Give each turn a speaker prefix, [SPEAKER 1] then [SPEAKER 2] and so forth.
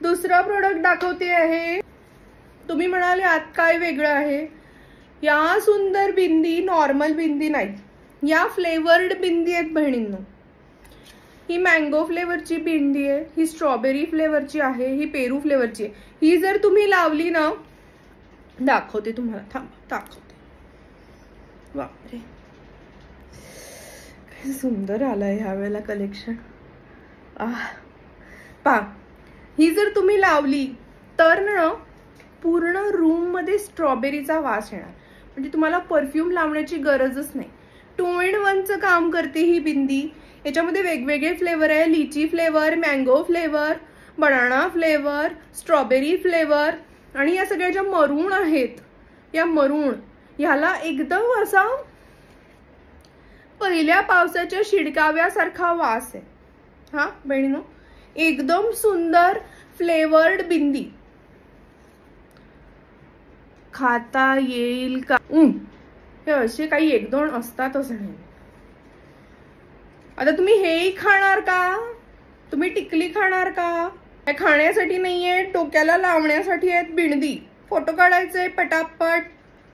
[SPEAKER 1] दुसरा प्रोडक्ट दाखवते आहे। तुम्ही म्हणाले आत काय वेगळं आहे? या सुंदर बिंदी नॉर्मल बिंदी नाही, या फ्लेवर्ड बिंदी आहेत बहिणींनो। ही मँगो फ्लेवरची बिंदी आहे, ही स्ट्रॉबेरी फ्लेवरची आहे, ही पेरू फ्लेवरची आहे। ही जर तुम्ही लावली ना, दाखवते तुम्हाला, थांबा दाखवते। बापरे काय सुंदर आलंय ह्या वेळेला कलेक्शन। पहा, ही जर तुम्ही लावली तर ना पूर्ण रूम मध्ये स्ट्रॉबेरीचा वास येणार, म्हणजे तुम्हाला परफ्यूम लावण्याची गरजच नाही। 2 in 1चं काम करते ही बिंदी। याच्यामध्ये वेगवेगळे फ्लेवर आहे, लिची flavour, mango flavour, banana flavour, strawberry flavour, आणि या सगळ्या ज्या मरून आहेत, या मरून ह्याला एकदम असा पहिल्या पावसाच्या शिडकाव्यासारखा वास आहे। हा बहिणीनो, एकदम सुंदर फ्लेवर्ड बिंदी, खाता येईल का? हे असे काही 1-2 असतातच नाही। आता तुम्ही हेही खाणार का? तुम्ही टिकली खाणार का? हे खाण्यासाठी नाहीये, डोक्याला लावण्यासाठी आहेत बिंदी। फोटो काढायचे पटापट।